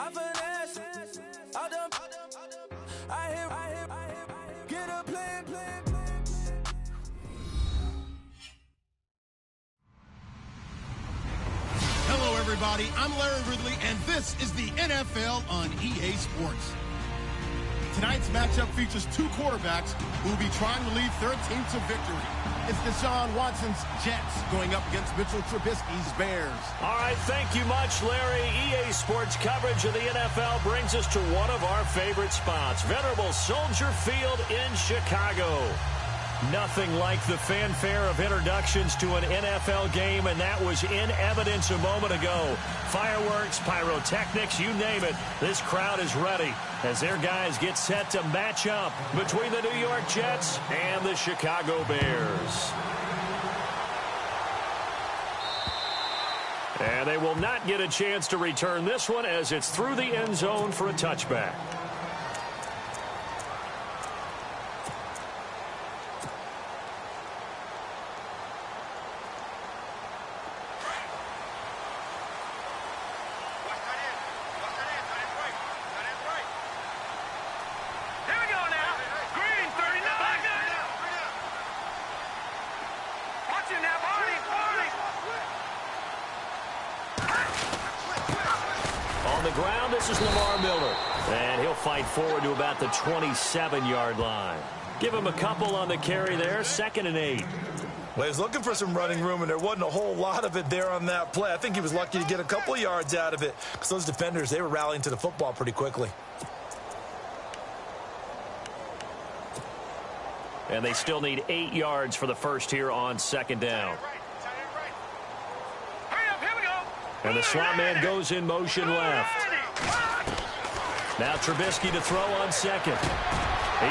I finesse. I done. I hit. Get a plan. Hello, everybody. I'm Larry Ridley, and this is the NFL on EA Sports. Tonight's matchup features two quarterbacks who will be trying to lead their team to victory. It's Deshaun Watson's Jets going up against Mitchell Trubisky's Bears. All right, thank you much, Larry. EA Sports coverage of the NFL brings us to one of our favorite spots, venerable Soldier Field in Chicago. Nothing like the fanfare of introductions to an NFL game, and that was in evidence a moment ago. Fireworks, pyrotechnics, you name it. This crowd is ready as their guys get set to match up between the New York Jets and the Chicago Bears. And they will not get a chance to return this one as it's through the end zone for a touchback. Forward to about the 27-yard line. Give him a couple on the carry there, 2nd and 8. Well, he was looking for some running room, and there wasn't a whole lot of it there on that play. I think he was lucky to get a couple of yards out of it because those defenders, they were rallying to the football pretty quickly. And they still need 8 yards for the first here on 2nd down. And the slot man goes in motion left. Now Trubisky to throw on 2nd.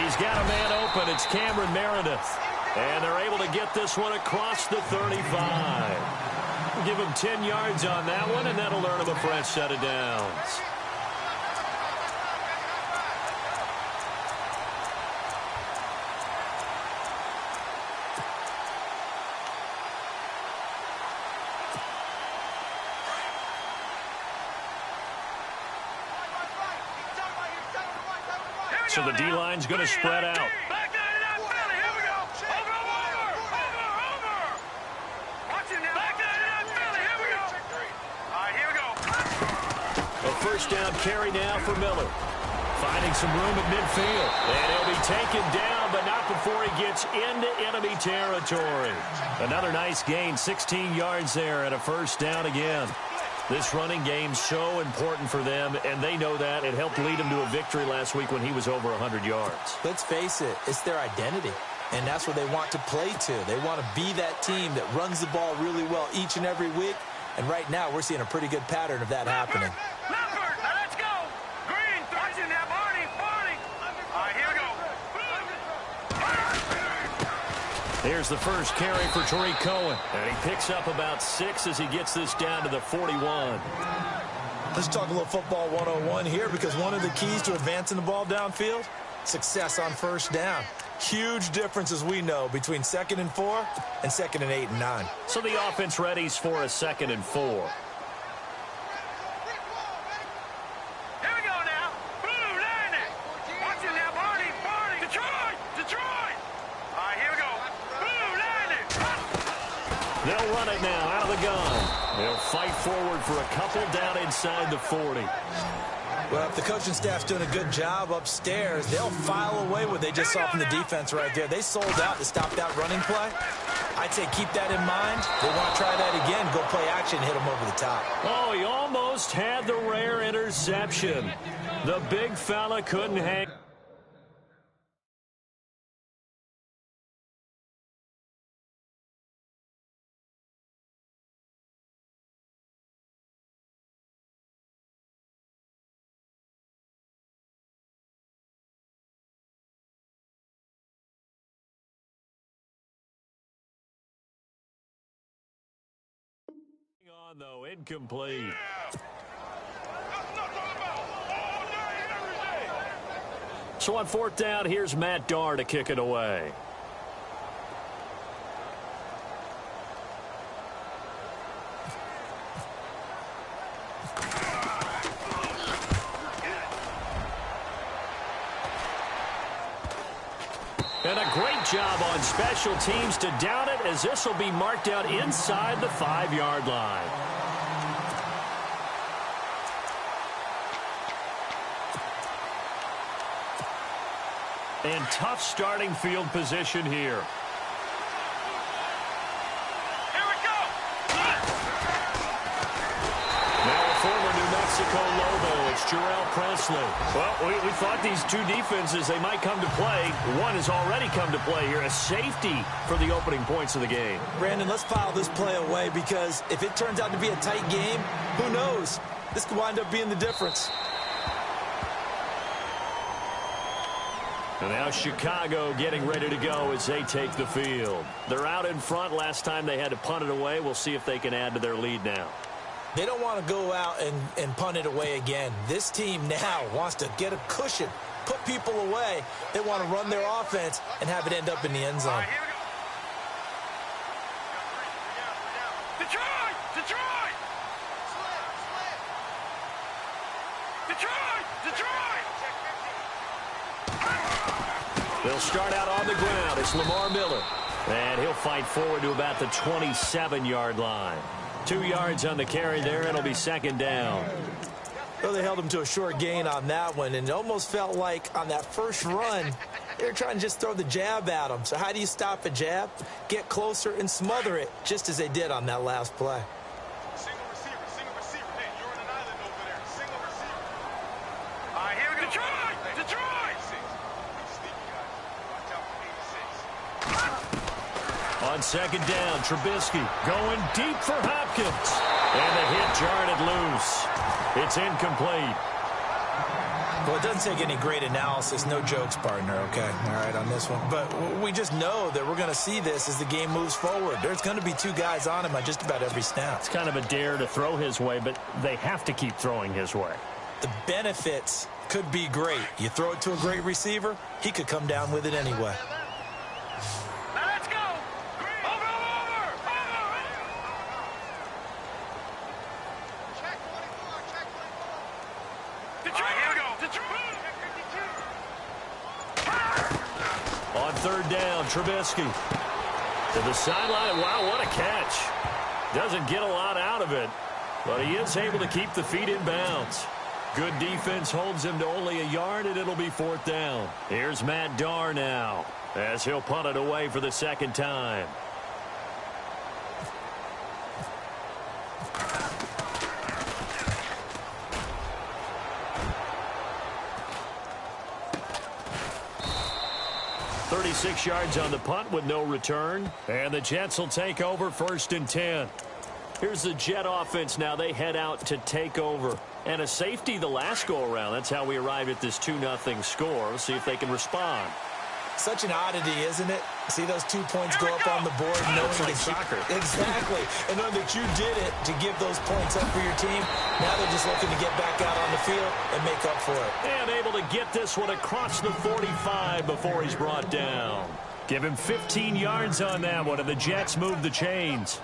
He's got a man open. It's Cameron Meredith. And they're able to get this one across the 35. Give him 10 yards on that one, and that'll earn him a fresh set of downs. So the D-line's going to spread out. A first down carry now for Miller. Finding some room at midfield. And he'll be taken down, but not before he gets into enemy territory. Another nice gain, 16 yards there, and a first down again. This running game's so important for them, and they know that. It helped lead them to a victory last week when he was over 100 yards. Let's face it, it's their identity, and that's what they want to play to. They want to be that team that runs the ball really well each and every week, and right now we're seeing a pretty good pattern of that happening. Let's go! Green, watching that, Barney! All right, here we go. Here's the first carry for Tariq Cohen. And he picks up about 6 as he gets this down to the 41. Let's talk a little football 101 here, because one of the keys to advancing the ball downfield, success on first down. Huge difference, as we know, between 2nd and 4 and 2nd and 8 and 9. So the offense readies for a 2nd and 4. They'll run it now out of the gun. They'll fight forward for a couple down inside the 40. Well, if the coaching staff's doing a good job upstairs, they'll file away what they just saw from the defense right there. They sold out to stop that running play. I'd say keep that in mind. They want to try that again, go play action, hit them over the top. Oh, he almost had the rare interception. The big fella couldn't hang. Though incomplete. So on 4th down, here's Matt Darr to kick it away. And a great job on special teams to down it, as this will be marked out inside the 5-yard line. And tough starting field position here. Here we go. Now a former New Mexico Lobo, it's Jarrell Presley. Well, we thought these two defenses, they might come to play. One has already come to play here, a safety for the opening points of the game. Brandon, let's file this play away, because if it turns out to be a tight game, who knows? This could wind up being the difference. And now Chicago getting ready to go as they take the field. They're out in front. Last time they had to punt it away. We'll see if they can add to their lead now. They don't want to go out and punt it away again. This team now wants to get a cushion, put people away. They want to run their offense and have it end up in the end zone. Here we go. Detroit! Detroit! Detroit! Detroit! They'll start out on the ground. It's Lamar Miller. And he'll fight forward to about the 27-yard line. 2 yards on the carry there. It'll be second down. Well, they held him to a short gain on that one, and it almost felt like on that first run, they were trying to just throw the jab at him. So how do you stop a jab? Get closer and smother it, just as they did on that last play. Single receiver. Hey, you're on an island over there. Single receiver. All right, here we go. Detroit! Detroit! On second down, Trubisky going deep for Hopkins. And the hit jarred it loose. It's incomplete. Well, it doesn't take any great analysis. No jokes, partner, okay? All right, on this one. But we just know that we're going to see this as the game moves forward. There's going to be 2 guys on him on just about every snap. It's kind of a dare to throw his way, but they have to keep throwing his way. The benefits could be great. You throw it to a great receiver, he could come down with it anyway. Let's go! Over! Check 24. Detroit! Here we go. Detroit! On third down, Trubisky to the sideline. Wow, what a catch. Doesn't get a lot out of it, but he is able to keep the feet in bounds. Good defense holds him to only a yard, and it'll be fourth down. Here's Matt Darr now, as he'll punt it away for the second time. "36 yards on the punt with no return, and the Jets will take over 1st and 10. Here's the Jet offense now. They head out to take over. And a safety the last go-around. That's how we arrived at this 2-0 score. We'll see if they can respond. Such an oddity, isn't it? See those 2 points go up on the board, knowing like that soccer. Exactly. And knowing that you did it to give those points up for your team. Now they're just looking to get back out on the field and make up for it. And able to get this one across the 45 before he's brought down. Give him 15 yards on that one, and the Jets move the chains.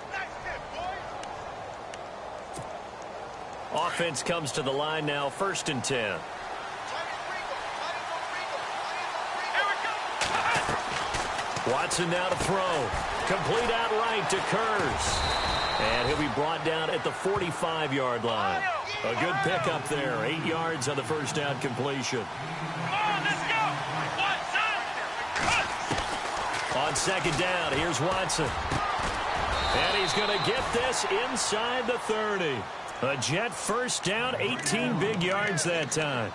Offense comes to the line now, 1st and 10. Watson now to throw. Complete out right to Kurz. And he'll be brought down at the 45-yard line. A good pickup there. 8 yards on the first down completion. On second down, here's Watson. And he's going to get this inside the 30. A Jet first down, 18 big yards that time.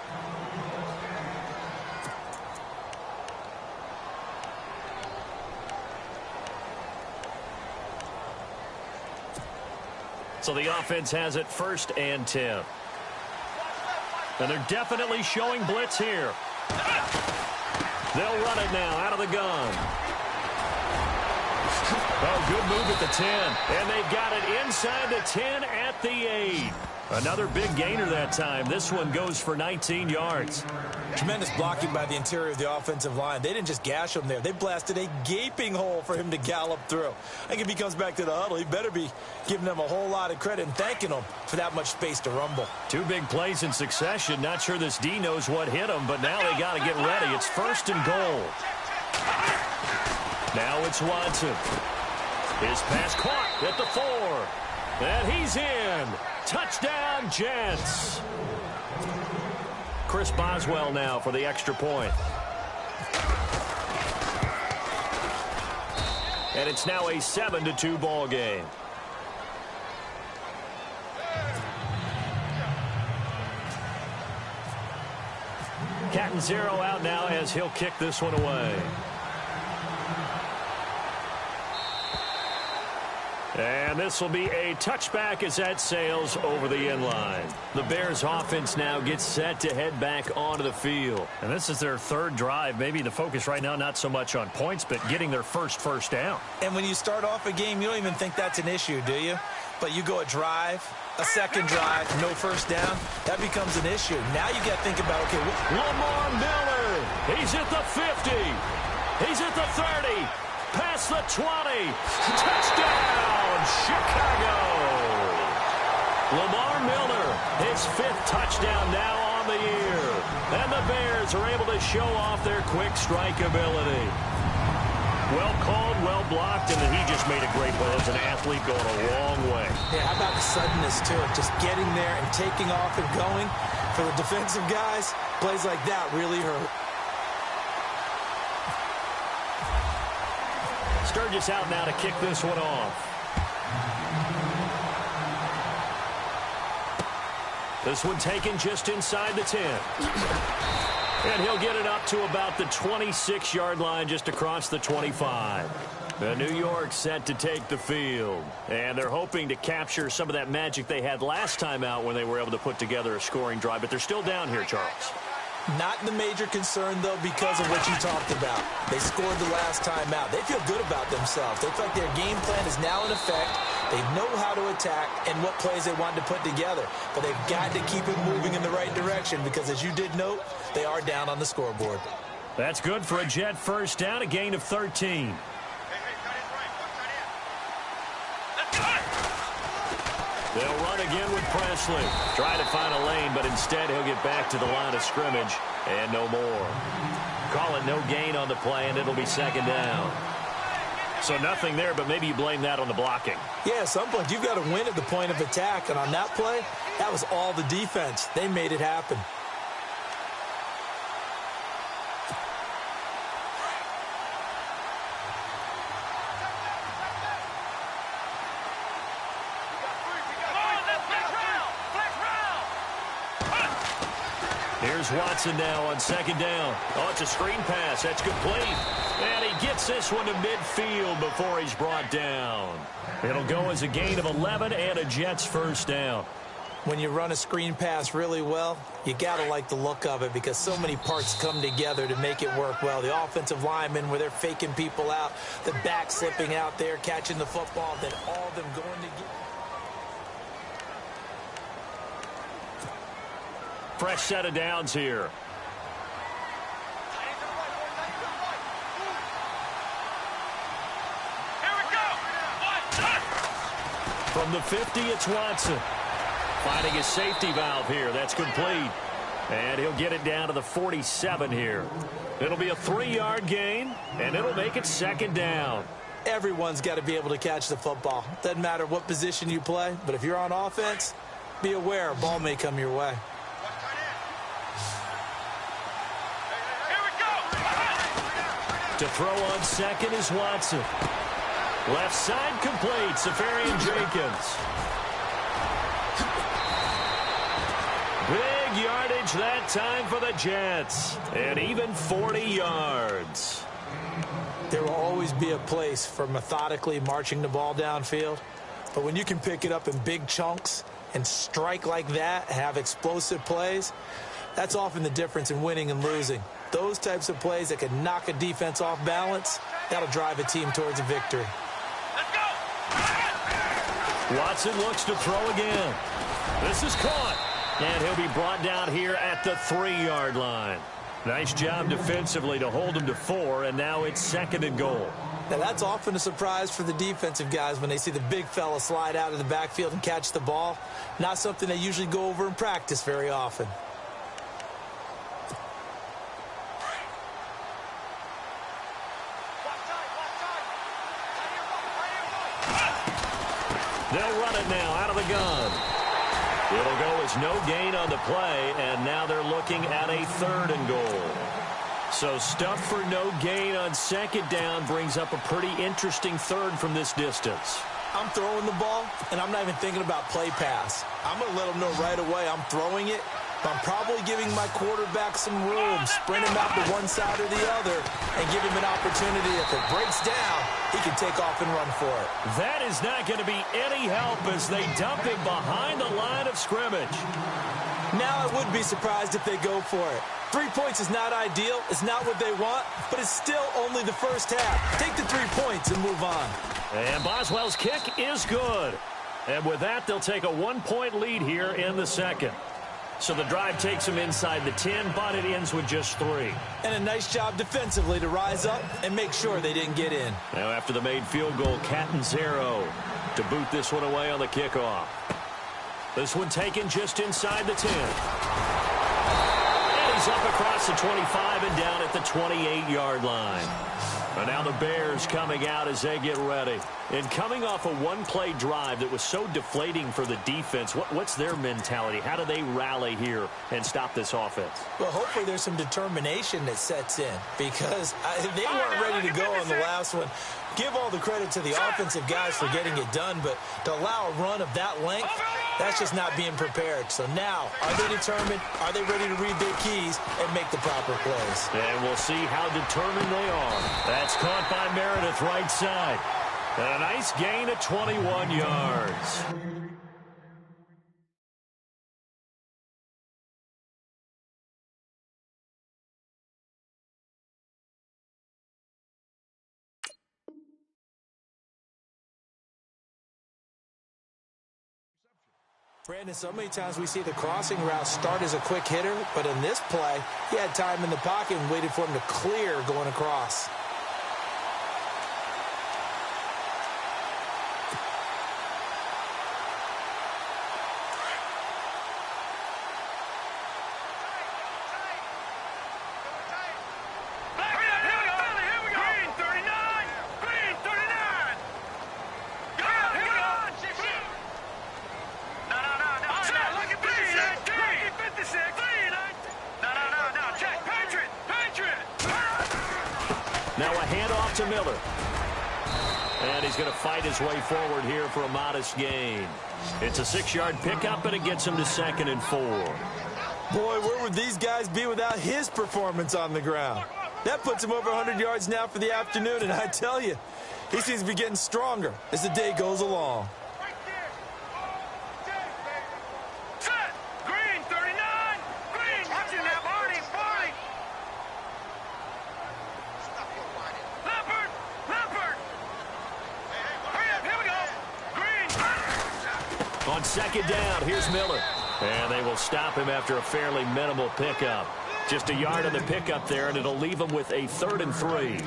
So the offense has it 1st and 10. And they're definitely showing blitz here. They'll run it now out of the gun. Oh, good move at the 10. And they've got it inside the 10 at the 8. Another big gainer that time. This one goes for 19 yards. Tremendous blocking by the interior of the offensive line. They didn't just gash him there. They blasted a gaping hole for him to gallop through. I think if he comes back to the huddle, he better be giving them a whole lot of credit and thanking them for that much space to rumble. 2 big plays in succession. Not sure this D knows what hit him, but now they got to get ready. It's 1st and goal. Now it's Watson. His pass caught at the 4. And he's in. Touchdown, Jets. Chris Boswell now for the extra point. And it's now a 7-2 ball game. Catanzaro out now as he'll kick this one away. And this will be a touchback as that sails over the end line. The Bears offense now gets set to head back onto the field. And this is their third drive. Maybe the focus right now not so much on points, but getting their first down. And when you start off a game, you don't even think that's an issue, do you? But you go a drive, a second drive, no first down, that becomes an issue. Now you got to think about, okay, Lamar Miller, he's at the 50. He's at the 30. Past the 20. Touchdown, Chicago. Lamar Miller, his 5th touchdown now on the year. And the Bears are able to show off their quick strike ability. Well called, well blocked, and then he just made a great play as an athlete going a long way. Yeah, how about the suddenness to it? Just getting there and taking off and going. For the defensive guys, plays like that really hurt. Sturgis out now to kick this one off. This one taken just inside the 10. And he'll get it up to about the 26-yard line just across the 25. The New York set to take the field. And they're hoping to capture some of that magic they had last time out when they were able to put together a scoring drive. But they're still down here, Charles. Not the major concern, though, because of what you talked about. They scored the last time out. They feel good about themselves. They feel like their game plan is now in effect. They know how to attack and what plays they want to put together. But they've got to keep it moving in the right direction because, as you did note, they are down on the scoreboard. That's good for a Jet first down, a gain of 13. They'll run again with Presley. Try to find a lane, but instead he'll get back to the line of scrimmage and no more. Call it no gain on the play, and it'll be second down. So nothing there, but maybe you blame that on the blocking. Yeah, at some point you've got to win at the point of attack, and on that play, that was all the defense. They made it happen. Here's Watson now on second down. Oh, it's a screen pass. That's complete. And he gets this one to midfield before he's brought down. It'll go as a gain of 11 and a Jets first down. When you run a screen pass really well, you got to like the look of it because so many parts come together to make it work well. The offensive linemen, where they're faking people out, the back slipping out there, catching the football, then all of them going together. Fresh set of downs here. Here we go. From the 50, it's Watson. Finding a safety valve here. That's complete. And he'll get it down to the 47 here. It'll be a 3-yard gain, and it'll make it second down. Everyone's got to be able to catch the football. Doesn't matter what position you play, but if you're on offense, be aware a ball may come your way. To throw on second is Watson. Left side complete, Safarian Jenkins. Big yardage that time for the Jets. And even 40 yards. There will always be a place for methodically marching the ball downfield. But when you can pick it up in big chunks and strike like that, have explosive plays, that's often the difference in winning and losing. Those types of plays that can knock a defense off balance, that'll drive a team towards a victory. Let's go. Watson looks to throw again. This is caught. And he'll be brought down here at the 3-yard line. Nice job defensively to hold him to 4, and now it's second and goal. Now, that's often a surprise for the defensive guys when they see the big fella slide out of the backfield and catch the ball. Not something they usually go over in practice very often. now out of the gun. It'll go as no gain on the play, and now they're looking at a 3rd and goal. So stuff for no gain on 2nd down brings up a pretty interesting 3rd from this distance. I'm throwing the ball, and I'm not even thinking about play pass. I'm going to let them know right away I'm throwing it, but I'm probably giving my quarterback some room, sprint him out to one side or the other, and give him an opportunity. If it breaks down, he can take off and run for it. That is not going to be any help as they dump him behind the line of scrimmage. Now I would be surprised if they go for it. 3 points is not ideal. It's not what they want, but it's still only the first half. Take the 3 points and move on. And Boswell's kick is good. And with that, they'll take a 1-point lead here in the 2nd. So the drive takes them inside the 10, but it ends with just 3. And a nice job defensively to rise up and make sure they didn't get in. Now after the made field goal, Catanzaro to boot this one away on the kickoff. This one taken just inside the 10. And he's up across the 25 and down at the 28-yard line. And now the Bears coming out as they get ready. And coming off a one-play drive that was so deflating for the defense, what's their mentality? How do they rally here and stop this offense? Well, hopefully there's some determination that sets in because they weren't ready to go on the last one. Give all the credit to the offensive guys for getting it done, but to allow a run of that length, that's just not being prepared. So now, are they determined? Are they ready to read their keys and make the proper plays? And we'll see how determined they are. That's caught by Meredith right side. And a nice gain of 21 yards. Brandon, so many times we see the crossing route start as a quick hitter, but in this play, he had time in the pocket and waited for him to clear going across. Now a handoff to Miller. And he's going to fight his way forward here for a modest gain. It's a 6-yard pickup, and it gets him to 2nd and 4. Boy, where would these guys be without his performance on the ground? That puts him over 100 yards now for the afternoon, and I tell you, he seems to be getting stronger as the day goes along. On 2nd down, here's Miller. And they will stop him after a fairly minimal pickup. Just a yard on the pickup there, and it'll leave him with a 3rd and 3.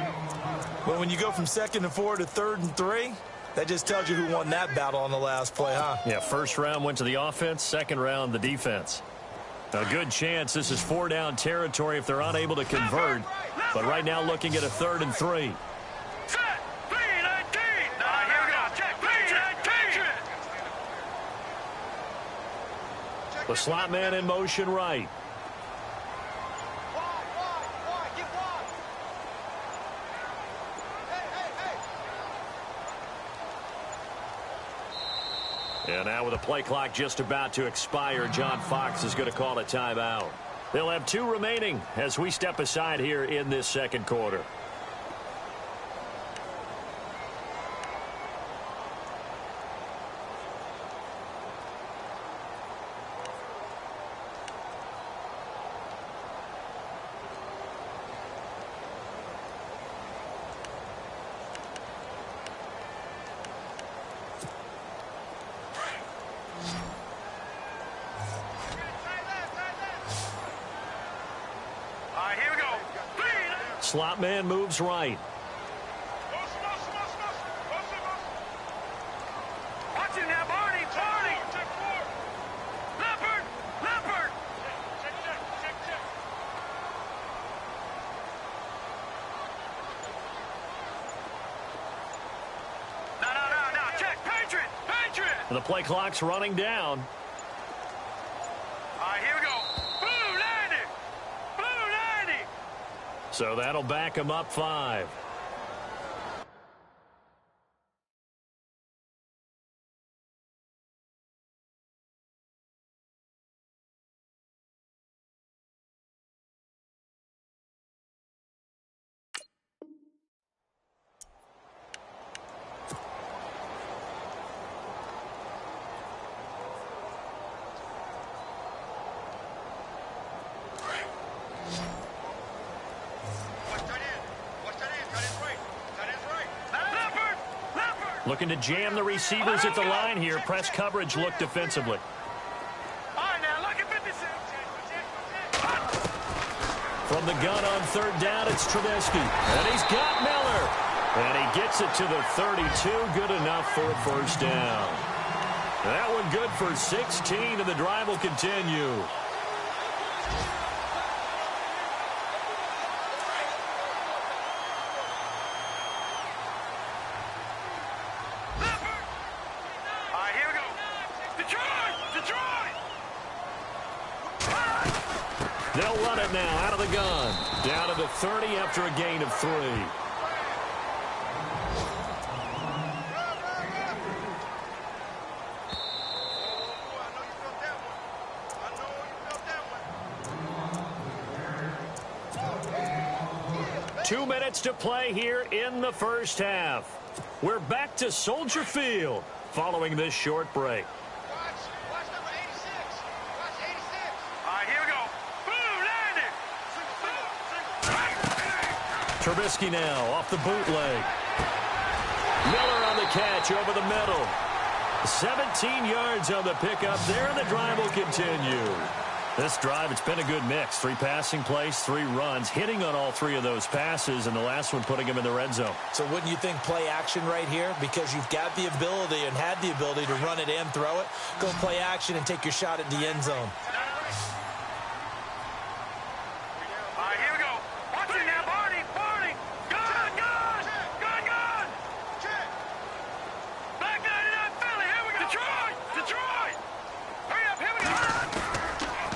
But when you go from 2nd and 4 to 3rd and 3, that just tells you who won that battle on the last play, huh? Yeah, first round went to the offense, second round the defense. A good chance this is 4-down territory if they're unable to convert. But right now looking at a 3rd and 3. The slot man in motion right. And now with the play clock just about to expire, John Fox is going to call a timeout. They'll have 2 remaining as we step aside here in this 2nd quarter. Slot man moves right. Watch him now, Barney. Leopard. No. Check. Patriot. The play clock's running down. All right, here we go. Blue 90. Blue 90. So that'll back them up 5. Looking to jam the receivers at the line here. Press coverage look defensively. All right, now look at 56. From the gun on 3rd down, it's Trubisky. And he's got Miller. And he gets it to the 32. Good enough for a first down. That one good for 16, and the drive will continue. They'll run it now out of the gun. Down to the 30 after a gain of 3. Two minutes to play here in the first half. We're back to Soldier Field following this short break. Watch number 86. Watch 86. All right, here we go. Trubisky now off the bootleg. Miller on the catch over the middle. 17 yards on the pickup there, and the drive will continue. This drive, it's been a good mix. 3 passing plays, 3 runs, hitting on all 3 of those passes, and the last one putting him in the red zone. So wouldn't you think play action right here? Because you've got the ability and had the ability to run it and throw it. Go play action and take your shot at the end zone.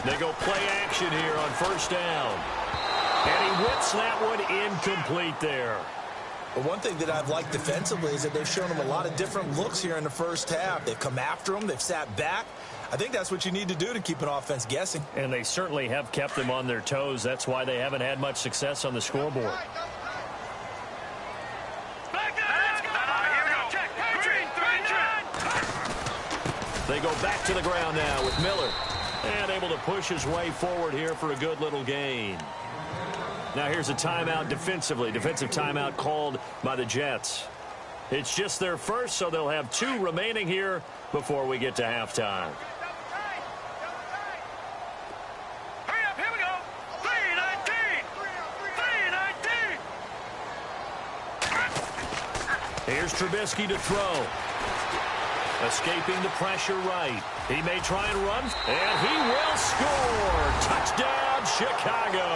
They go play action here on 1st down. And he whips that one incomplete there. But one thing that I've liked defensively is that they've shown him a lot of different looks here in the first half. They've come after him. They've sat back. I think that's what you need to do to keep an offense guessing. And they certainly have kept them on their toes. That's why they haven't had much success on the scoreboard. They go back to the ground now with Miller. And able to push his way forward here for a good little gain. Now here's a timeout defensively. Defensive timeout called by the Jets. It's just their first, so they'll have 2 remaining here before we get to halftime. Hurry up, here we go. 3-19. 3-19. Here's Trubisky to throw. Escaping the pressure right. He may try and run, and he will score. Touchdown, Chicago.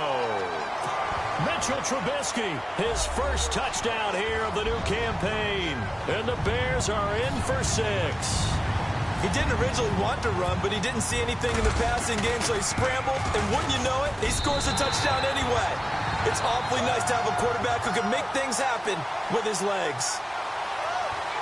Mitchell Trubisky, his first touchdown here of the new campaign. And the Bears are in for 6. He didn't originally want to run, but he didn't see anything in the passing game, so he scrambled, and wouldn't you know it, he scores a touchdown anyway. It's awfully nice to have a quarterback who can make things happen with his legs.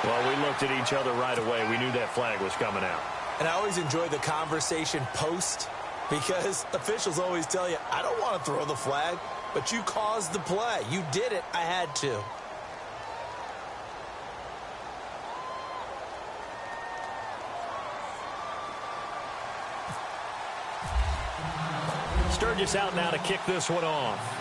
Well, we looked at each other right away. We knew that flag was coming out. And I always enjoy the conversation post because officials always tell you, I don't want to throw the flag, but you caused the play. You did it. I had to. Sturgis out now to kick this one off.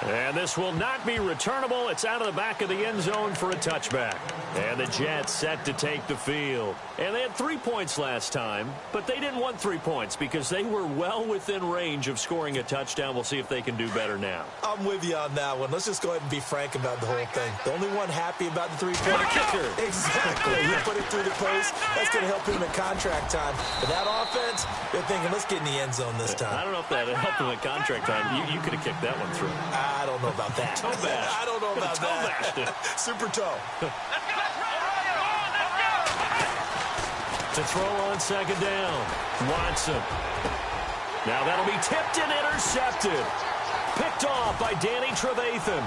And this will not be returnable. It's out of the back of the end zone for a touchback. And the Jets set to take the field. And they had 3 points last time, but they didn't want 3 points because they were well within range of scoring a touchdown. We'll see if they can do better now. I'm with you on that one. Let's just go ahead and be frank about the whole thing. The only one happy about the three-point kicker. Exactly. He put it through the post. That's going to help him in contract time. But that offense, they're thinking, let's get in the end zone this time. I don't know if that helped him in contract time. You could have kicked that one through. I don't know about that. Toe bash. I don't know about toe that. Bashed it. Super toe. To throw on second down. Watson. Now that'll be tipped and intercepted. Picked off by Danny Trevathan.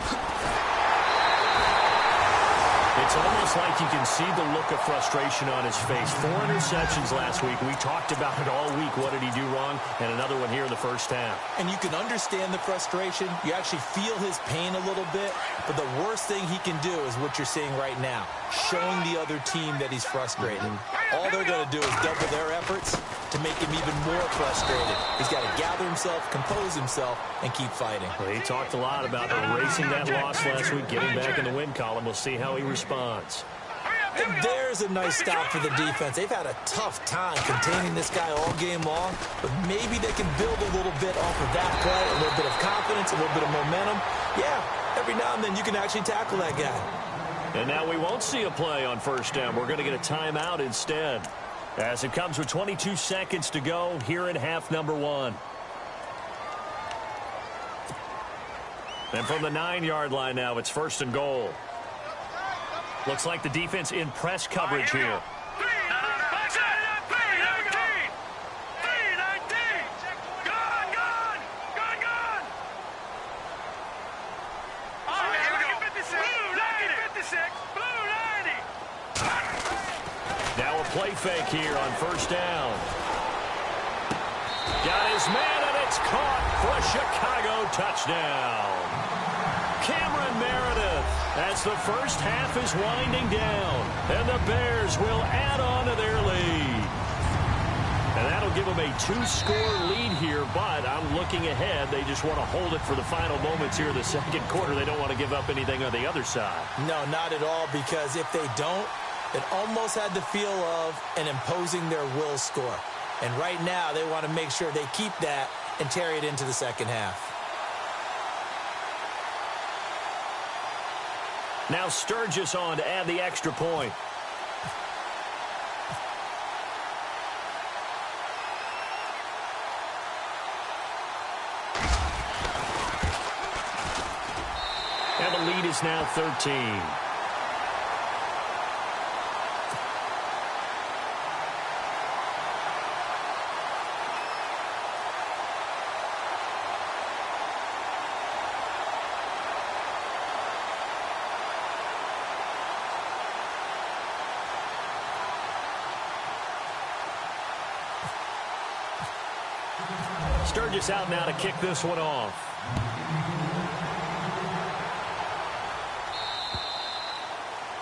It's almost like you can see the look of frustration on his face. 4 interceptions last week. We talked about it all week. What did he do wrong? And another one here in the first half. And you can understand the frustration. You actually feel his pain a little bit. But the worst thing he can do is what you're seeing right now, showing the other team that he's frustrated. All they're going to do is double their efforts to make him even more frustrated. He's got to gather himself, compose himself, and keep fighting. Well, he talked a lot about erasing that loss last week, getting back in the win column. We'll see how he responds. And there's a nice stop for the defense. They've had a tough time containing this guy all game long, but maybe they can build a little bit off of that play, a little bit of confidence, a little bit of momentum. Yeah, every now and then you can actually tackle that guy. And now we won't see a play on first down. We're going to get a timeout instead, as it comes with 22 seconds to go here in half number 1. And from the 9-yard line now, it's first and goal. Looks like the defense in press coverage here. Now a play fake here on first down. Got his man, and it's caught for a Chicago touchdown. Cameron Meredith, as the first half is winding down, and the Bears will add on to their lead. And that'll give them a 2-score lead here, but I'm looking ahead. They just want to hold it for the final moments here in the second quarter. They don't want to give up anything on the other side. No, not at all, because if they don't, it almost had the feel of an imposing their will score. And right now, they want to make sure they keep that and carry it into the second half. Now Sturgis on to add the extra point. And the lead is now 13. Sturgis out now to kick this one off.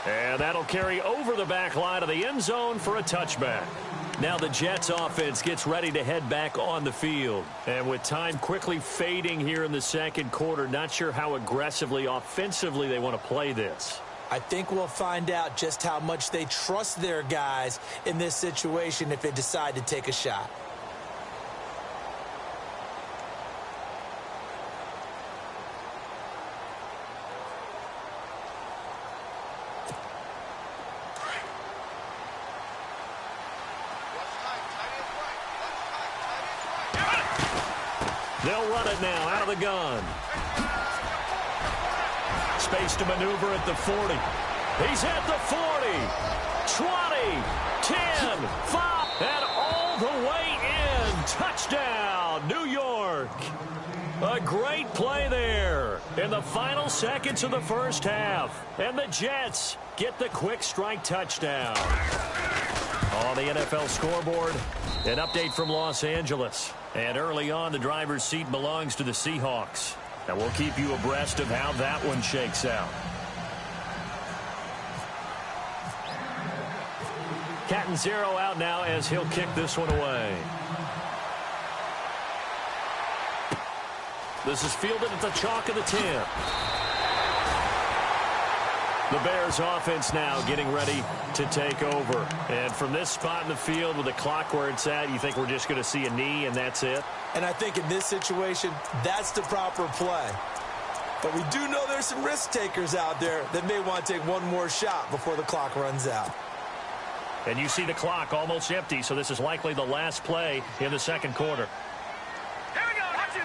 And that'll carry over the back line of the end zone for a touchback. Now the Jets offense gets ready to head back on the field. And with time quickly fading here in the second quarter, not sure how aggressively, offensively they want to play this. I think we'll find out just how much they trust their guys in this situation if they decide to take a shot. They'll run it now out of the gun. Space to maneuver at the 40. He's at the 40, 20, 10, 5, and all the way in. Touchdown, New York. A great play there in the final seconds of the first half. And the Jets get the quick strike touchdown. On the NFL scoreboard, an update from Los Angeles. And early on, the driver's seat belongs to the Seahawks. And we'll keep you abreast of how that one shakes out. Catanzaro out now as he'll kick this one away. This is fielded at the chalk of the 10. The Bears offense now getting ready to take over. And from this spot in the field with the clock where it's at, you think we're just going to see a knee and that's it? And I think in this situation, that's the proper play. But we do know there's some risk takers out there that may want to take one more shot before the clock runs out. And you see the clock almost empty, so this is likely the last play in the second quarter. Here we go. Watch it.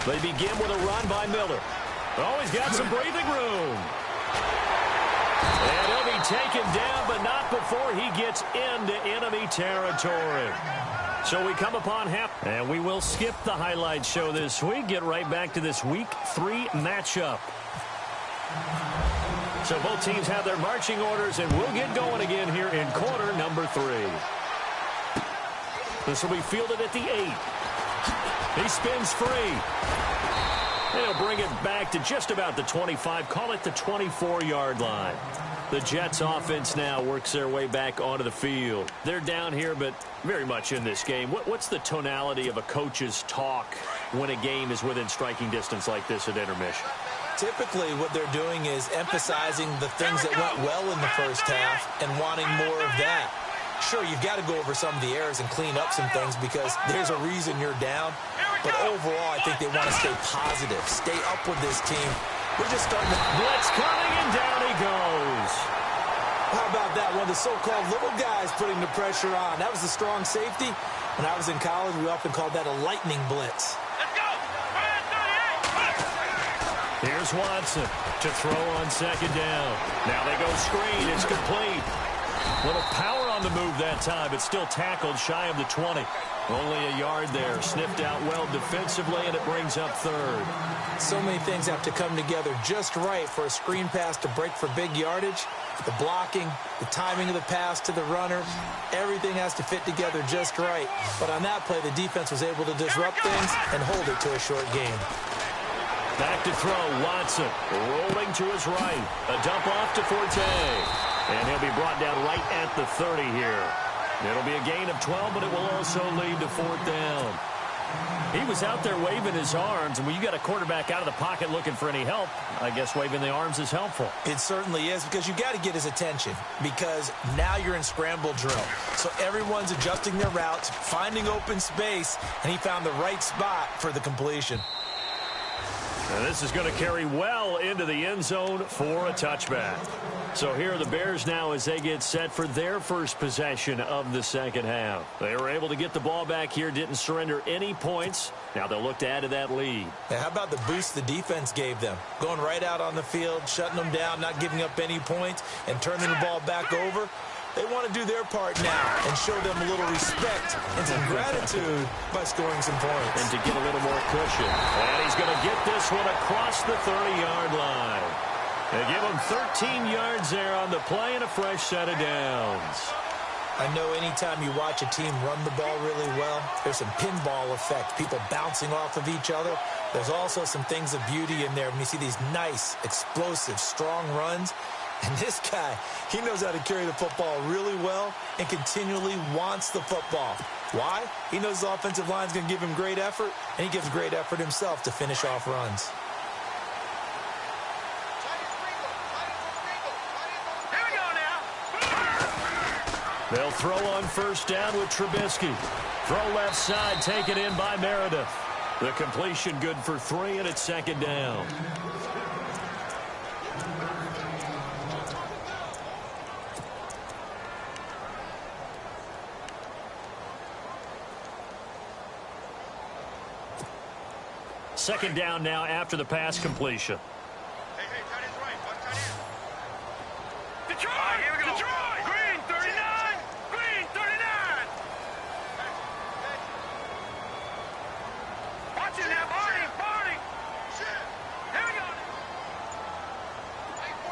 They begin with a run by Miller. Oh, he's got some breathing room. And he'll be taken down, but not before he gets into enemy territory. So we come upon half, and we will skip the highlight show this week. Get right back to this Week 3 matchup. So both teams have their marching orders, and we'll get going again here in quarter number 3. This will be fielded at the 8. He spins free. He'll bring it back to just about the 25. Call it the 24-yard line. The Jets offense now works their way back onto the field. They're down here, but very much in this game. What's the tonality of a coach's talk when a game is within striking distance like this at intermission? Typically, what they're doing is emphasizing the things that went well in the first half and wanting more of that. Sure, you've got to go over some of the errors and clean up some things because there's a reason you're down. But overall, I think they want to stay positive, stay up with this team. We're just starting to... Blitz coming, and down he goes. How about that? One of the so-called little guys putting the pressure on. That was the strong safety. When I was in college, we often called that a lightning blitz. Let's go. Here's Watson to throw on second down. Now they go screen. It's complete. Little power on the move that time, but still tackled shy of the 20. Only a yard there. Sniffed out well defensively, and it brings up third. So many things have to come together just right for a screen pass to break for big yardage. The blocking, the timing of the pass to the runner, everything has to fit together just right. But on that play, the defense was able to disrupt things and hold it to a short game. Back to throw, Watson rolling to his right. A dump off to Forte. And he'll be brought down right at the 30 here. It'll be a gain of 12, but it will also lead to fourth down. He was out there waving his arms, and when you got a quarterback out of the pocket looking for any help, I guess waving the arms is helpful. It certainly is, because you got to get his attention, because now you're in scramble drill. So everyone's adjusting their routes, finding open space, and he found the right spot for the completion. And this is going to carry well into the end zone for a touchback. So here are the Bears now as they get set for their first possession of the second half. They were able to get the ball back here, didn't surrender any points. Now they'll look to add to that lead. Now, how about the boost the defense gave them? Going right out on the field, shutting them down, not giving up any points, and turning the ball back over. They want to do their part now and show them a little respect and some gratitude by scoring some points. And to get a little more cushion. And he's going to get this one across the 30-yard line. They give him 13 yards there on the play and a fresh set of downs. I know anytime you watch a team run the ball really well, there's some pinball effect, people bouncing off of each other. There's also some things of beauty in there when you see these nice, explosive, strong runs. And this guy, he knows how to carry the football really well and continually wants the football. Why? He knows the offensive line's going to give him great effort, and he gives great effort himself to finish off runs. Here we go now. They'll throw on first down with Trubisky. Throw left side, taken in by Meredith. The completion good for 3, and it's second down. Second down now after the pass completion. Hey, tight end's right. One tight end. Detroit! Here we go. Detroit! Green, 39! Green, 39! Watch it now, Barney! Barney! Shit! Here we go.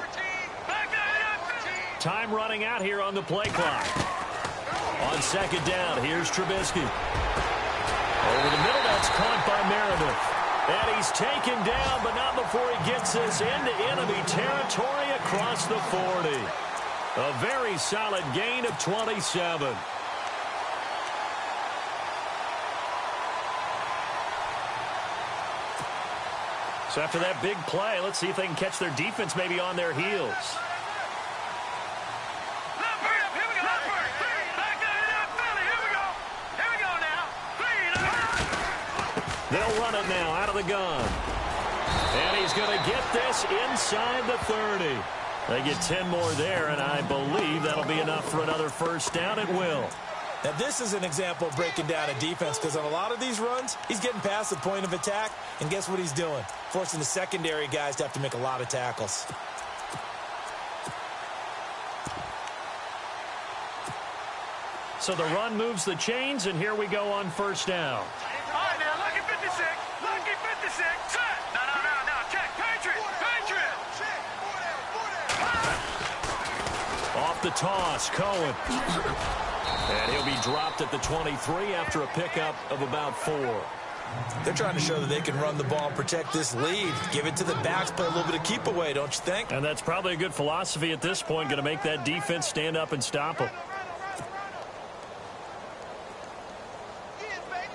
14! Back down! Time running out here on the play clock. On second down, here's Trubisky. Over the middle, that's caught by Meredith. And he's taken down, but not before he gets this into enemy territory across the 40. A very solid gain of 27. So after that big play, let's see if they can catch their defense maybe on their heels. They'll run it now out of the gun. And he's going to get this inside the 30. They get 10 more there, and I believe that'll be enough for another first down. It will. Now, this is an example of breaking down a defense, because on a lot of these runs, he's getting past the point of attack, and guess what he's doing? Forcing the secondary guys to have to make a lot of tackles. So the run moves the chains, and here we go on first down. All right, now, lucky 56. Lucky 56. Set. No. Check. Patriot. Off the toss, Cohen. And he'll be dropped at the 23 after a pickup of about 4. They're trying to show that they can run the ball and protect this lead. Give it to the backs, play a little bit of keep away, don't you think? And that's probably a good philosophy at this point, going to make that defense stand up and stop them.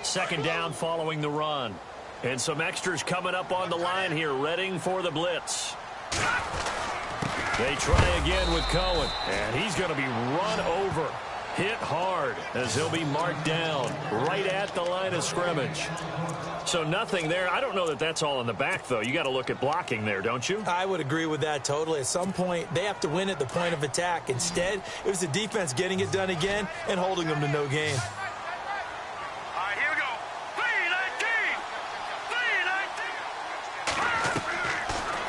Second down following the run. And some extras coming up on the line here, readying for the blitz. They try again with Cohen, and he's going to be run over. Hit hard as he'll be marked down right at the line of scrimmage. So nothing there. I don't know that that's all in the back, though. You got to look at blocking there, don't you? I would agree with that totally. At some point, they have to win at the point of attack. Instead, it was the defense getting it done again and holding them to no gain. All right, here we go.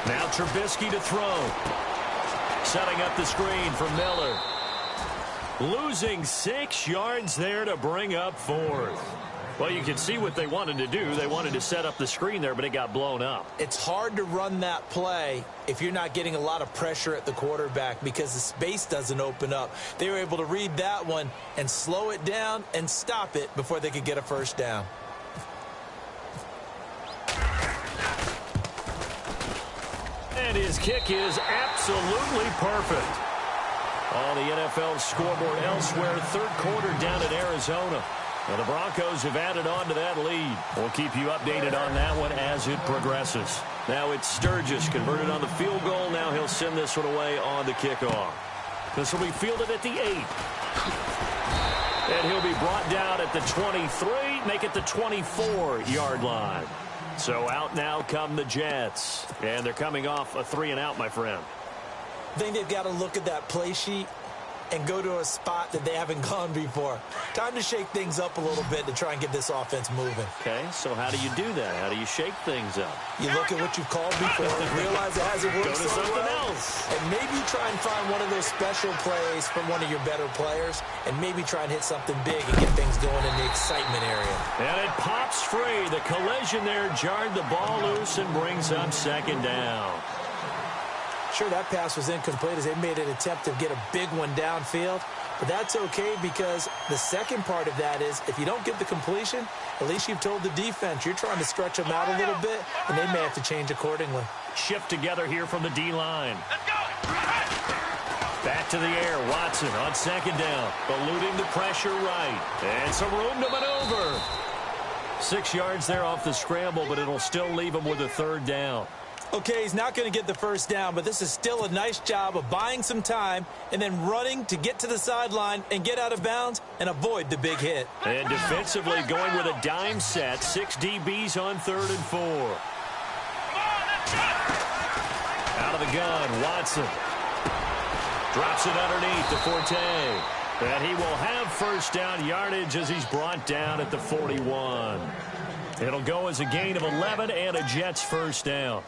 3-19. Now Trubisky to throw. Setting up the screen for Miller. Losing 6 yards there to bring up 4th. Well, you can see what they wanted to do. They wanted to set up the screen there, but it got blown up. It's hard to run that play if you're not getting a lot of pressure at the quarterback because the space doesn't open up. They were able to read that one and slow it down and stop it before they could get a first down. And his kick is absolutely perfect. On the NFL scoreboard elsewhere, third quarter down in Arizona. Now the Broncos have added on to that lead. We'll keep you updated on that one as it progresses. Now it's Sturgis converted on the field goal. Now he'll send this one away on the kickoff. This will be fielded at the 8. And he'll be brought down at the 23, make it the 24-yard line. So out now come the Jets. And they're coming off a 3-and-out, my friend. I think they've got to look at that play sheet and go to a spot that they haven't gone before. Time to shake things up a little bit to try and get this offense moving. Okay, so how do you do that? How do you shake things up? You look at what you've called before, realize it hasn't worked Go to so something well, else. and maybe try and find one of those special plays from one of your better players, and maybe try and hit something big and get things going in the excitement area. And it pops free. The collision there jarred the ball loose and brings up second down. Sure, that pass was incomplete as they made an attempt to get a big one downfield. But that's okay because the second part of that is if you don't get the completion, at least you've told the defense you're trying to stretch them out a little bit, and they may have to change accordingly. Shift together here from the D-line. Let's go. Back to the air. Watson on second down. Eluding the pressure right. And some room to maneuver. 6 yards there off the scramble, but it'll still leave him with a third down. Okay, he's not going to get the first down, but this is still a nice job of buying some time and then running to get to the sideline and get out of bounds and avoid the big hit. And defensively going with a dime set. 6 DBs on 3rd and 4. Out of the gun, Watson. Drops it underneath to Forte. And he will have first down yardage as he's brought down at the 41. It'll go as a gain of 11 and a Jets first down.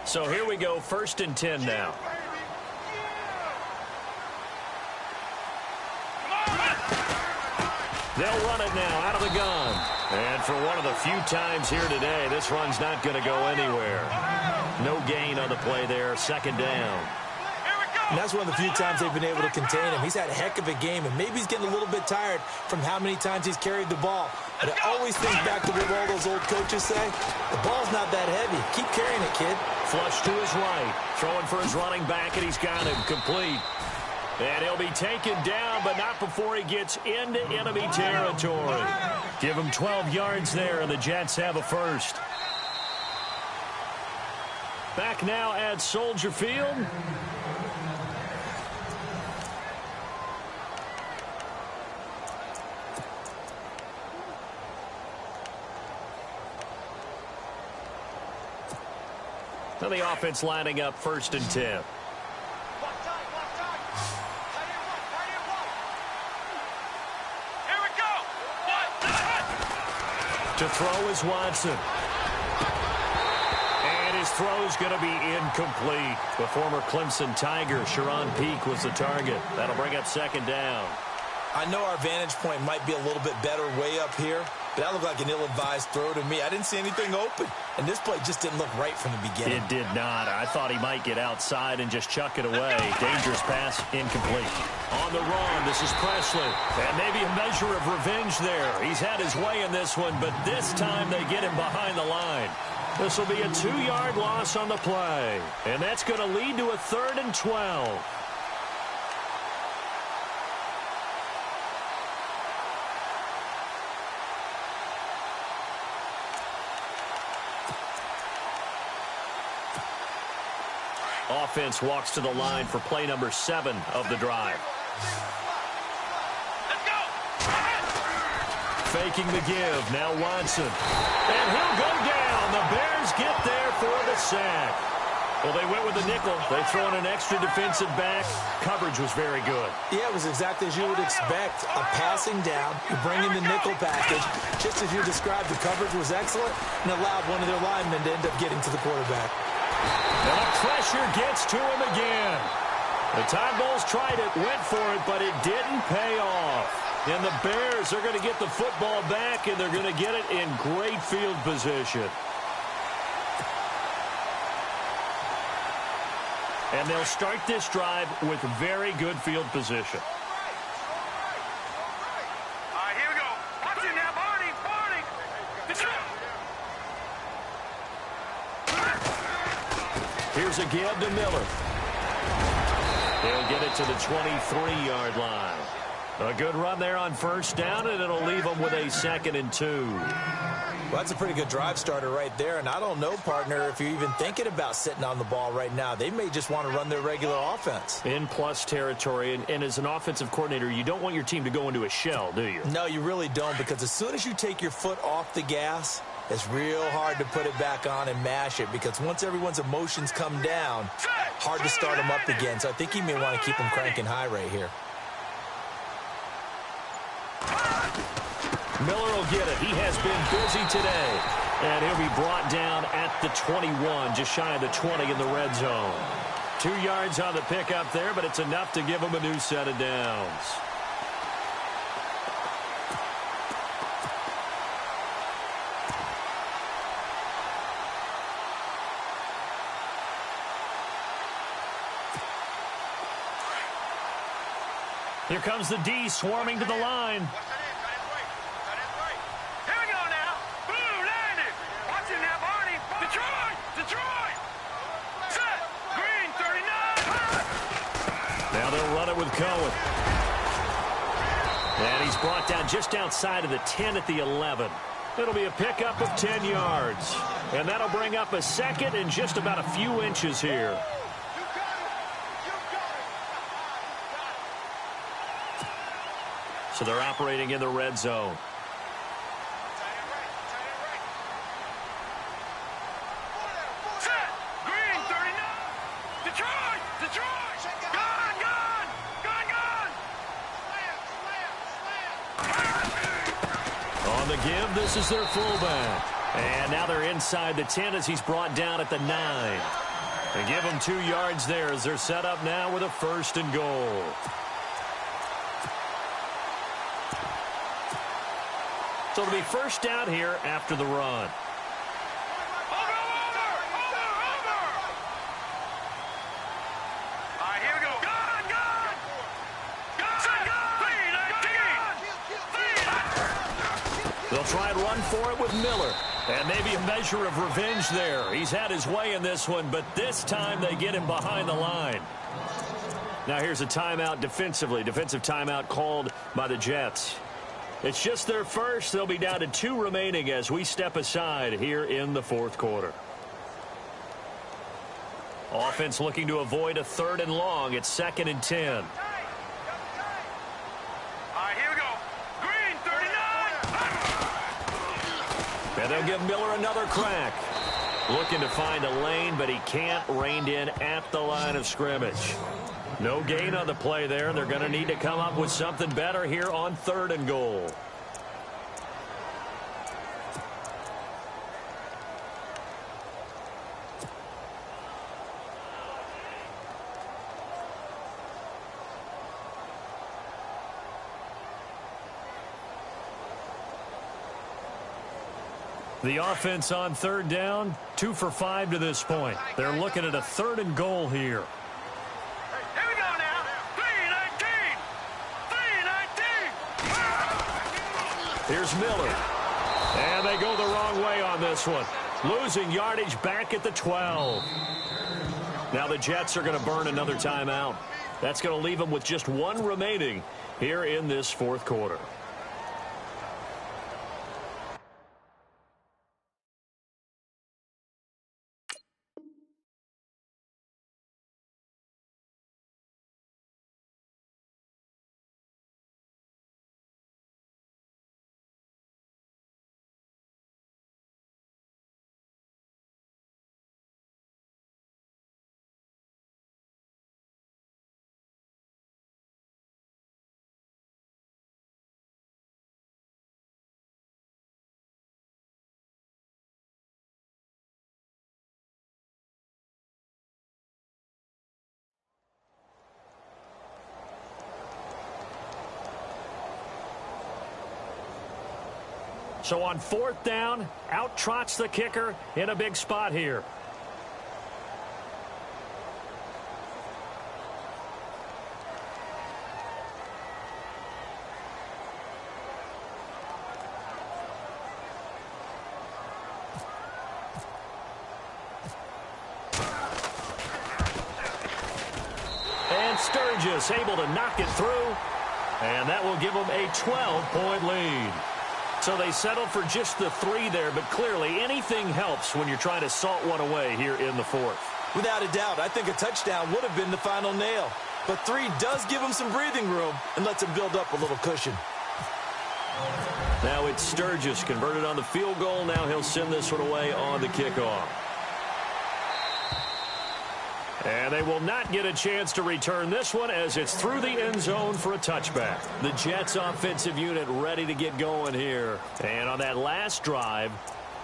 So here we go, 1st and 10 now. They'll run it now out of the gun. And for one of the few times here today, this run's not going to go anywhere. No gain on the play there, 2nd down. And that's one of the few times they've been able to contain him. He's had a heck of a game, and maybe he's getting a little bit tired from how many times he's carried the ball. But I always think back to what all those old coaches say. The ball's not that heavy. Keep carrying it, kid. Flush to his right. Throwing for his running back, and he's got him complete. And he'll be taken down, but not before he gets into enemy territory. Give him 12 yards there, and the Jets have a first. Back now at Soldier Field. Now the offense lining up 1st and 10. To throw is Watson. And his throw is going to be incomplete. The former Clemson Tiger, Sharon Peak, was the target. That'll bring up 2nd down. I know our vantage point might be a little bit better way up here, but that looked like an ill-advised throw to me. I didn't see anything open, and this play just didn't look right from the beginning. It did not. I thought he might get outside and just chuck it away. Dangerous pass, incomplete. On the run, this is Presley. And maybe a measure of revenge there. He's had his way in this one, but this time they get him behind the line. This will be a 2-yard loss on the play, and that's going to lead to a 3rd and 12. Offense walks to the line for play number 7 of the drive. Let's go. Faking the give. Now Watson. And he'll go down. The Bears get there for the sack. Well, they went with the nickel. They throw in an extra defensive back. Coverage was very good. Yeah, it was exactly as you would expect. A passing down. You bring in the nickel package. Just as you described, the coverage was excellent and allowed one of their linemen to end up getting to the quarterback. And the pressure gets to him again. The Tide Bulls tried it, went for it, but it didn't pay off. And the Bears are going to get the football back, and they're going to get it in great field position. And they'll start this drive with very good field position. All right, here we go. Watch it now, Barney. Here's a give to Miller. They'll get it to the 23-yard line. A good run there on 1st down, and it'll leave them with a 2nd and 2. Well, that's a pretty good drive starter right there, and I don't know, partner, if you're even thinking about sitting on the ball right now. They may just want to run their regular offense. In plus territory, and as an offensive coordinator, you don't want your team to go into a shell, do you? No, you really don't, because as soon as you take your foot off the gas, it's real hard to put it back on and mash it, because once everyone's emotions come down, hard to start them up again. So I think you may want to keep them cranking high right here. Miller will get it. He has been busy today. And he'll be brought down at the 21, just shy of the 20 in the red zone. 2 yards on the pickup there, but it's enough to give him a new set of downs. Here comes the D swarming to the line. Here we go now. Boom, landed. Watch it now, Barney. Detroit. Set. Green, 39. Now they'll run it with Cohen. And he's brought down just outside of the 10 at the 11. It'll be a pickup of 10 yards. And that'll bring up a 2nd and just about a few inches here. So they're operating in the red zone. Set. Green, 39. Detroit. Gun. On the give, this is their fullback. And now they're inside the 10 as he's brought down at the 9. They give him 2 yards there as they're set up now with a 1st and goal. So it'll be 1st down here after the run. Over. All right, here we go. Gun. Clean. They'll try and run for it with Miller. And maybe a measure of revenge there. He's had his way in this one, but this time they get him behind the line. Now here's a timeout defensively. Defensive timeout called by the Jets. It's just their first. They'll be down to 2 remaining as we step aside here in the fourth quarter. Offense looking to avoid a 3rd and long. It's 2nd and 10. All right, here we go. Green, 39. And they'll give Miller another crack. Looking to find a lane, but he can't. Reined in at the line of scrimmage. No gain on the play there. They're going to need to come up with something better here on 3rd and goal. The offense on 3rd down, 2 for 5 to this point. They're looking at a 3rd and goal here. Here we go now. 3-19. 3-19. Here's Miller. And they go the wrong way on this one. Losing yardage back at the 12. Now the Jets are going to burn another timeout. That's going to leave them with just 1 remaining here in this fourth quarter. So on 4th down, out trots the kicker in a big spot here. And Sturgis able to knock it through, and that will give them a 12-point lead. So they settled for just the 3 there, but clearly anything helps when you're trying to salt one away here in the 4th. Without a doubt, I think a touchdown would have been the final nail. But 3 does give him some breathing room and lets him build up a little cushion. Now it's Sturgis converted on the field goal. Now he'll send this one away on the kickoff. And they will not get a chance to return this one as it's through the end zone for a touchback. The Jets offensive unit ready to get going here. And on that last drive,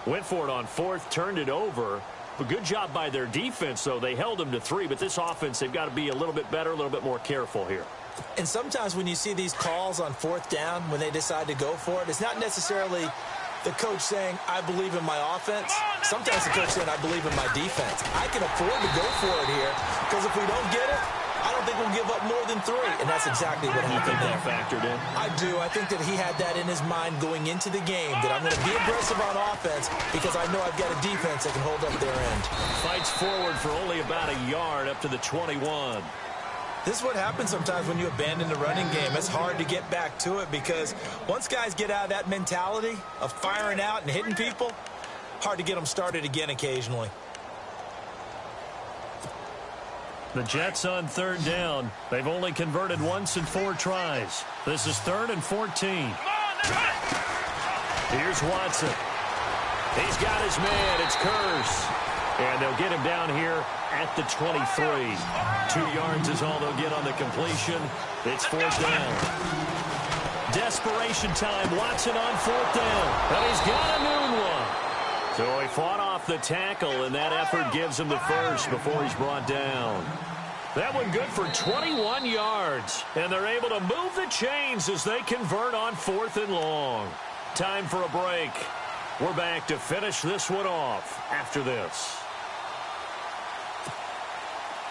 went for it on 4th, turned it over. A good job by their defense, though. They held them to 3, but this offense, they've got to be a little bit better, a little bit more careful here. And sometimes when you see these calls on 4th down, when they decide to go for it, it's not necessarily the coach saying, I believe in my offense. Sometimes the coach saying, I believe in my defense. I can afford to go for it here because if we don't get it, I don't think we'll give up more than 3. And that's exactly what happened there. You think that factored in? I do. I think that he had that in his mind going into the game, that I'm going to be aggressive on offense because I know I've got a defense that can hold up their end. Fights forward for only about a yard up to the 21. This is what happens sometimes when you abandon the running game. It's hard to get back to it because once guys get out of that mentality of firing out and hitting people, hard to get them started again occasionally. The Jets on 3rd down. They've only converted once in 4 tries. This is 3rd and 14. Here's Watson. He's got his man. It's Curse. And they'll get him down here at the 23. 2 yards is all they'll get on the completion. It's 4th down. Desperation time. Watson on 4th down. And he's got a noon one. So he fought off the tackle, and that effort gives him the first before he's brought down. That one good for 21 yards. And they're able to move the chains as they convert on 4th and long. Time for a break. We're back to finish this one off after this.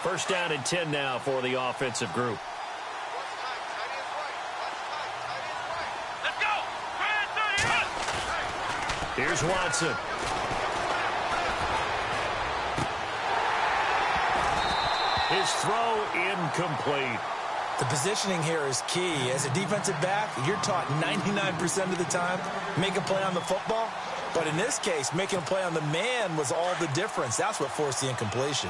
1st down and 10 now for the offensive group. Let's go. Here's Watson. His throw incomplete. The positioning here is key. As a defensive back, you're taught 99% of the time, make a play on the football. But in this case, making a play on the man was all the difference. That's what forced the incompletion.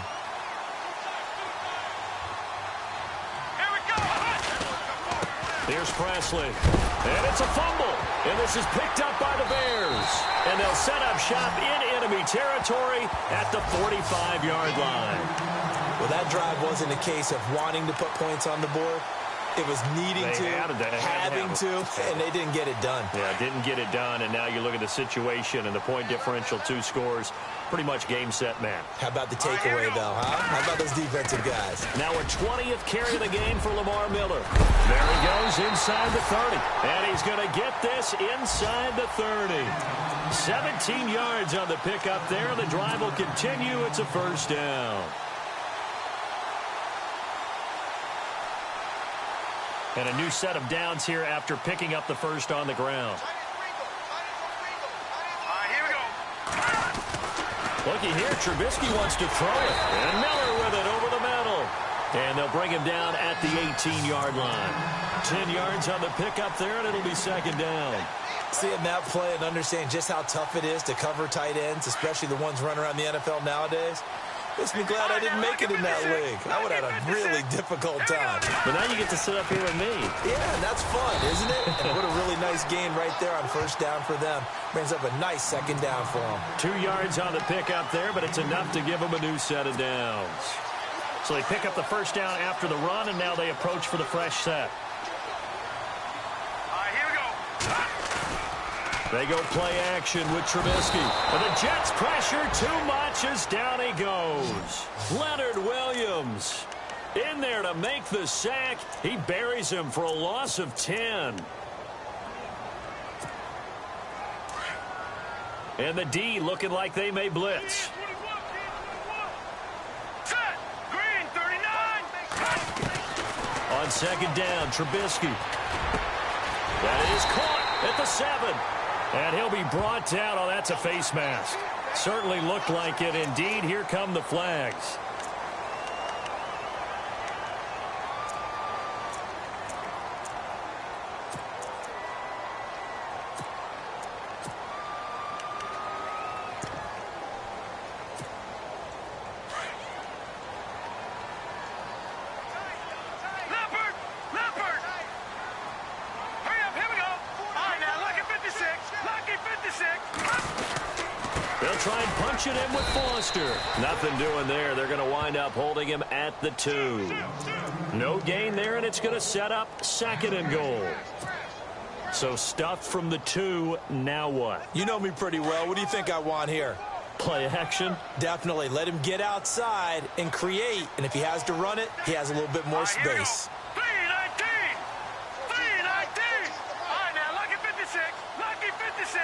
Here we go. Here's Presley. And it's a fumble. And this is picked up by the Bears. And they'll set up shop in enemy territory at the 45-yard line. Well, that drive wasn't a case of wanting to put points on the board. It was needing having to, and they didn't get it done. Yeah, didn't get it done, and now you look at the situation and the point differential, 2 scores, pretty much game, set, match. How about the takeaway, though, huh? How about those defensive guys? Now a 20th carry of the game for Lamar Miller. There he goes inside the 30, and he's going to get this inside the 30. 17 yards on the pickup there. The drive will continue. It's a first down. And a new set of downs here after picking up the first on the ground. Here we go. Looky here, Trubisky wants to throw it. And Miller with it over the middle. And they'll bring him down at the 18-yard line. 10 yards on the pickup there, and it'll be second down. Seeing that play and understanding just how tough it is to cover tight ends, especially the ones running around the NFL nowadays, makes me glad I didn't make it in that league. I would have had a really difficult time. But now you get to sit up here with me. Yeah, and that's fun, isn't it? And what a really nice gain right there on first down for them. Brings up a nice second down for them. 2 yards on the pickup there, but it's enough to give them a new set of downs. So they pick up the first down after the run, and now they approach for the fresh set. Here we go. They go play action with Trubisky. And the Jets pressure too much as down he goes. Leonard Williams in there to make the sack. He buries him for a loss of 10. And the D looking like they may blitz. Set. Green, 39. On second down, Trubisky. That is caught at the 7. And he'll be brought down. Oh, that's a face mask. Certainly looked like it. Indeed, here come the flags. Leopard. Hurry up, here we go. All right, now, lucky 56. Lucky 56. They'll try and punch it in with Foster. Nothing doing there. They're going to wind up holding him at the 2. No gain there, and it's going to set up second and goal. So stuffed from the 2. Now what? You know me pretty well. What do you think I want here? Play action? Definitely. Let him get outside and create. And if he has to run it, he has a little bit more space. 319. 319. All right, now, lucky 56. Lucky 56.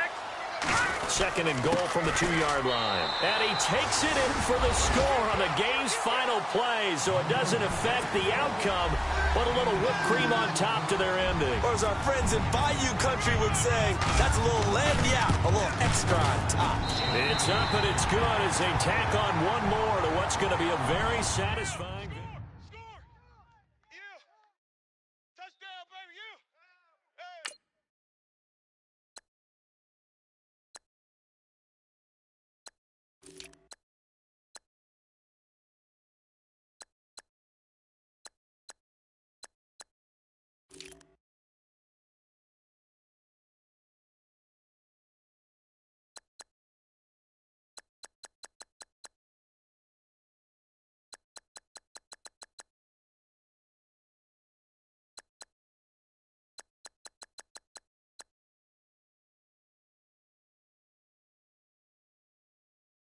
Second and goal from the 2-yard line. And he takes it in for the score on the game's final play, so it doesn't affect the outcome, but a little whipped cream on top to their ending. Or as our friends in Bayou Country would say, that's a little lagniappe, a little extra on top. It's up and it's good as they tack on one more to what's going to be a very satisfying victory.